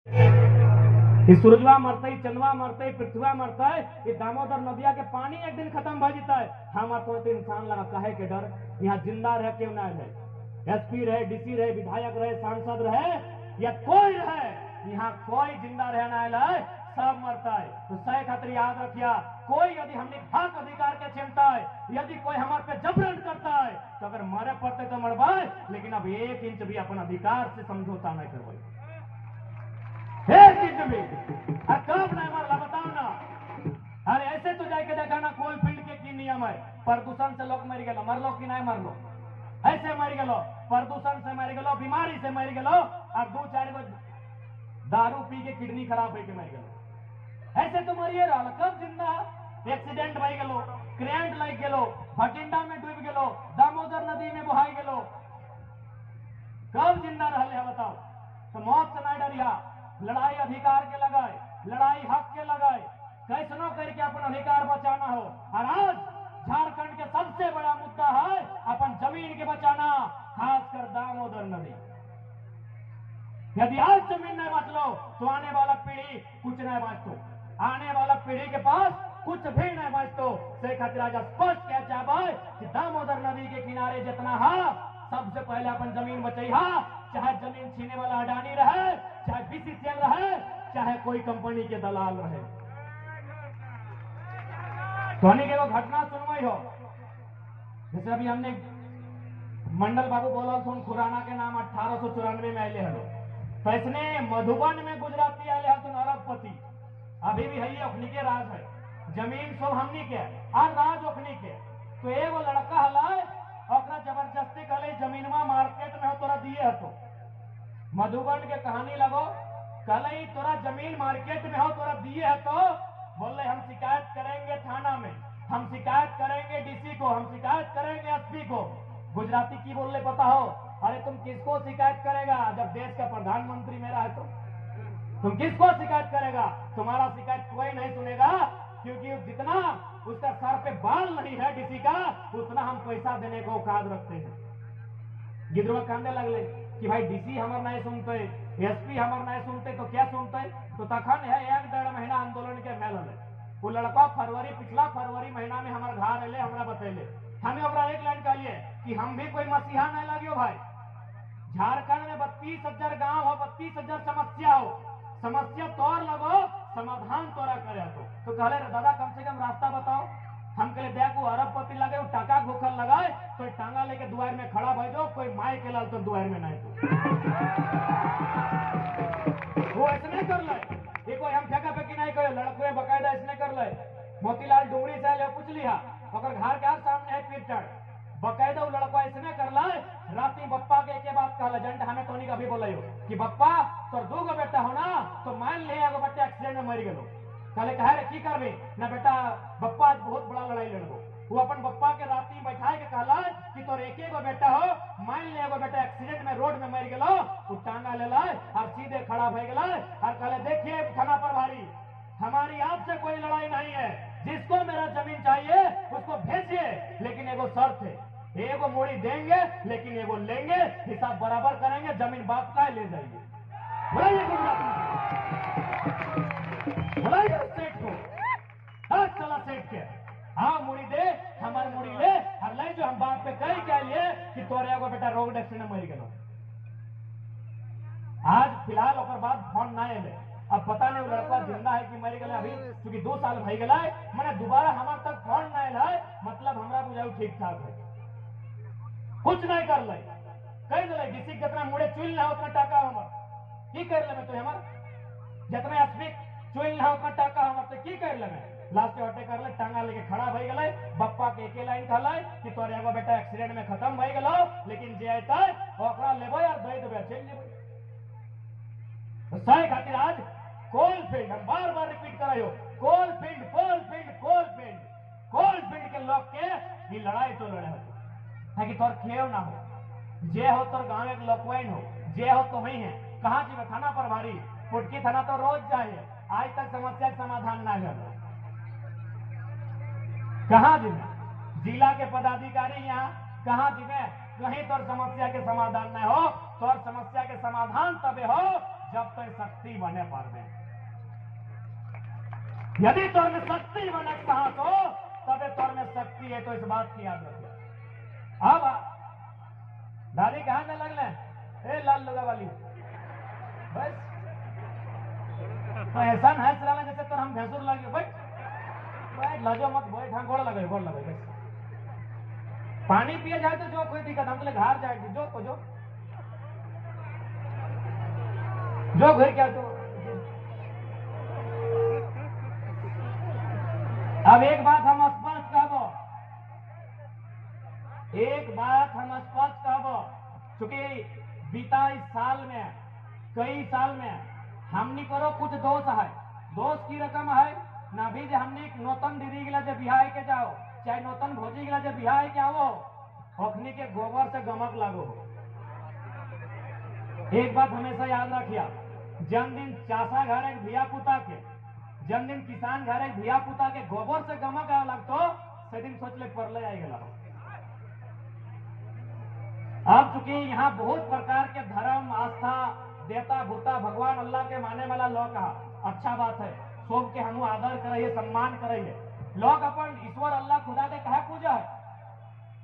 कि सूरजवा मरते चंदवा मरते पृथ्वा मरता है, ये दामोदर नदिया के पानी एक दिन खत्म हो जाता है। हमारा तो इंसान लगा काहे के डर, यहाँ जिंदा रह क्यों ना रहे, एसपी रहे, डीसी रहे, विधायक रहे, सांसद रहे या कोई रहे, यहाँ कोई जिंदा रहना है, सब मरता है। तो सही खातिर याद रखिया, कोई यदि हमने हक अधिकार के छीनता है, यदि कोई हमारे पे जबरन करता है तो अगर मरे पड़ते तो मरवाए, लेकिन अब 1 इंच भी अपन अधिकार से समझौता नहीं करवाए, 1 इंच भी। कब नहीं मरला बताओ ना। अरे ऐसे तो जाके देखा ना कोई फील्ड के की नियम है, प्रदूषण से लोग मर गए, मरलो कि नहीं मरलो, ऐसे मर गलो, प्रदूषण से मर गलो, बीमारी से मर गलो, और 2-4 गो दारू पी के किडनी खराब होके मर गलो, ऐसे तो मरिए रहा। कब जिंदा एक्सीडेंट भई गलो, करेंट लग गलो, भटिंडा में डूब गलो, दामोदर नदी में बहाई गलो, कब जिंदा रहले है बताओ। तो मौत से नहीं डरिया, लड़ाई अधिकार के लगाए, लड़ाई हक के लगाए, कैसनो करके अपन अधिकार बचाना हो। और आज झारखंड के सबसे बड़ा मुद्दा है अपन जमीन के बचाना, खासकर दामोदर नदी। यदि आज जमीन नहीं बच लो तो आने वाला पीढ़ी कुछ नहीं बचतो, आने वाला पीढ़ी के पास कुछ भी नहीं बचतो। से खातिर आज स्पष्ट कह चाहे कि दामोदर नदी के किनारे जितना है, सबसे पहले अपन जमीन बचैहा, चाहे जमीन छीने वाला अडानी रहे, चाहे बीसीसीएल रहे, चाहे कोई कंपनी के दलाल रहे। तो वो घटना सुनवाई हो, जैसे अभी हमने मंडल बाबू बोला सुन, खुराना के नाम 1894 में आए हलो, तो इसने मधुबन में गुजराती आए हल अरबपति, अभी भी है ओखनी के राज है, जमीन सब हमनी के और राज ओखनी के। तो एगो लड़का हलाए और जबरदस्ती कहले जमीनवा मार्केट में हो तोरा दिए हतो, मधुबन के कहानी लगो, कहले तोरा जमीन मार्केट में हो तोरा दिए हतो, बोले हम शिकायत करेंगे थाना में, हम शिकायत करेंगे डीसी को, हम शिकायत करेंगे एसपी को। गुजराती की बोलने पता हो, अरे तुम किसको शिकायत करेगा, जब देश का प्रधानमंत्री मेरा है तो तुम किसको शिकायत करेगा, तुम्हारा शिकायत कोई नहीं सुनेगा, क्योंकि जितना उसका सर पे बाल नहीं है डीसी का, उतना हम पैसा देने को औकात रखते हैं। गिदरवा कांदे लगले कि भाई डीसी हमार नहीं सुनते, एसपी हमार नहीं सुनते तो क्या सुनते। तो तखन है 1-1.5 महीना आंदोलन के मेल है, वो लड़का पिछला फरवरी महीना में हमारे घर अले, हमरा बतैले, हमें ओकरा एक लाइन कहलिए कि हम भी कोई मसीहा नहीं लगियो भाई, झारखंड में 32,000 गांव हो, 32,000 समस्या हो, समस्या तोर लगो, समाधान तोरा करे तो कहले दादा कम से कम रास्ता बताओ। हम कहले देखो अरबपति लगे टाका घोखल लगाए तो टांगा लेके द्वार में खड़ा भाई दो, कोई माए के लाल तो द्वार में नहीं, तो वो ऐसे कर ले, ये कोई हम फेंका फेंकी नहीं करे, लड़के बकायदा ऐसे कर ले। मोतीलाल डुमरी से पूछ लिया, अगर घर के सामने है पीर बकायदा वो लड़का ऐसे कर ला, राती बप्पा के एक बात कहला, जंट हमें टोनी का भी बोले कि बप्पा तोर 2 गो बेटा हो ना, तो मान ले एगो बेटा एक्सीडेंट में मर गलो, कहले कहे रे की करबे ना बेटा, बप्पा आज बहुत बड़ा लड़ाई लड़बो। वो अपन बप्पा के राती बैठाए के कहला कि तोर एक गो बेटा हो, मान ले एगो बेटा एक्सीडेंट में रोड में मर गलो, वो टांगा ले लाए और सीधे खड़ा भय गला और कहले देखिए थाना प्रभारी, हमारी आपसे कोई लड़ाई नहीं है, जिसको मेरा जमीन चाहिए उसको भेजिए, लेकिन एगो शर्त है, एगो मोड़ी देंगे लेकिन एगो लेंगे, हिसाब बराबर करेंगे, जमीन बाप का ले जाइए। बुलाइए बुलाइए सेठ को, आज चला सेठ के, हाँ मुड़ी दे, हमारे मुड़ी ले, और ले जो हम बाप पे कही क्या लिए कि तोरे एगो बेटा रोड एक्सीडेंट में मर गया। आज फिलहाल और बाद फोन ना आए, अब पता नहीं लड़का जिंदा है कि मर गया, अभी क्योंकि 2 साल भई गला है, मैंने दोबारा हमारे तक फोन ना आए, मतलब हमरा बुझाऊ ठीक ठाक है, कुछ नहीं कर ले, कह दिले डीसी जितना मुड़े चुल ना उतना टाका हमर की कर ले, तो हमार जितना एसपी चुल ना उतना टाका हमर तो की कर ले, लास्ट हटे कर ले, टांगा लेके खड़ा भई गले, बप्पा के एके लाइन कहले कि तोर एगो बेटा एक्सीडेंट में खत्म भई गेलो, लेकिन जे आइता ओकरा लेबो यार दे देबे चल जेबे। तो सही खातिर आज कोल फील्ड, हम बार बार रिपीट करायो, coal field coal field coal field coal field के लोग के ये लड़ाई तो लड़े हो ताकि तोर खेव ना हो, जे हो तोर गांव एक लोकवाइन हो, जे हो तो वही है, कहाँ जी थाना प्रभारी फुटकी थाना तो रोज जाए, आज तक समस्या का समाधान ना है, कहाँ जी जिला के पदाधिकारी यहाँ कहाँ जी में कहीं तोर समस्या के समाधान न हो, तोर समस्या के समाधान तबे हो जब तक शक्ति बने पारबे। यदि तोर में शक्ति बने साहस हो तबे तोर में शक्ति है, तो इस बात की याद रखिए। अब दादी कहां में लगले, ए लाल लुगा वाली, बस तो ऐसा हंस रहा जैसे तो हम भैंसुर लगे। बैठ बैठ, लजो मत, बैठ, हाँ गोड़ लगे बस। पानी पिए जाए तो जो, कोई दिक्कत, हम घर जाएगी जो तो जो घर क्या तो। अब एक बात हम स्पष्ट कहबो, चूंकि बीता इस साल में, कई साल में हमनी करो कुछ दोष है, दोष की रकम है ना भी। हमने नौतन दीदी गिला जब बिहार के जाओ, चाहे नौतन भौजी गिला जब बिहार के आओ, अखनी के गोबर से गमक लागो। एक बात हमेशा याद रखिया, जन्मदिन चाषा घर एक धिया पुता के, जन्मदिन किसान घर एक धिया पुता के गोबर से गमक आवे लगतो, से दिन सोच ले परले आई गला। अब चूंकि यहाँ बहुत प्रकार के धर्म, आस्था, देता भूता, भगवान अल्लाह के माने वाला लोग कहा, अच्छा बात है, सब के हम आदर करिए, सम्मान करिए। लोग अपन ईश्वर अल्लाह खुदा के कहे पूजा है,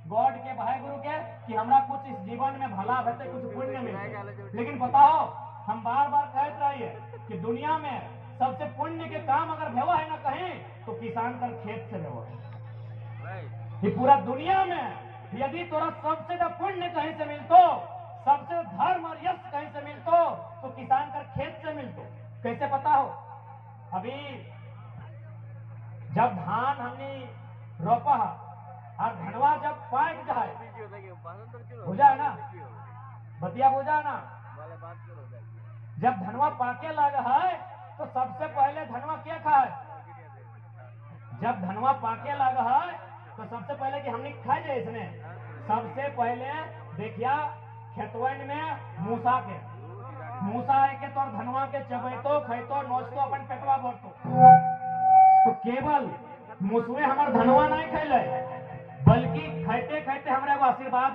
गॉड के, भाई गुरु के, कि हमरा कुछ इस जीवन में भला होते, कुछ पुण्य मिलते। लेकिन बताओ, हम बार बार कहते रहिए कि दुनिया में सबसे पुण्य के काम अगर भेवा है ना कहीं, तो किसान का खेत से भेवा है। ये पूरा दुनिया में यदि तोरा सबसे ज्यादा पुण्य कहीं से मिलतो, सबसे धर्म और यश कहीं से मिलतो, तो किसान का खेत से मिलतो। कैसे पता हो? अभी जब धान हमने रोपा और धनवा जब पाक जाए, हो जाए ना बतिया, हो जाए ना, जब धनवा पाके लगा है तो सबसे पहले धनवा क्या खाए? जब धनवा पाके लगा है तो सबसे पहले कि हमने खाए जाए, इसमें सबसे पहले देखिया खेतवन में मूसा है के तोर धनवा के चबैतो, खैतो, नोचतो, अपन पेटवा भरतो। तो केवल मुसवे हमार धनवा नहीं खैले, बल्कि खाते खाते हमारे आशीर्वाद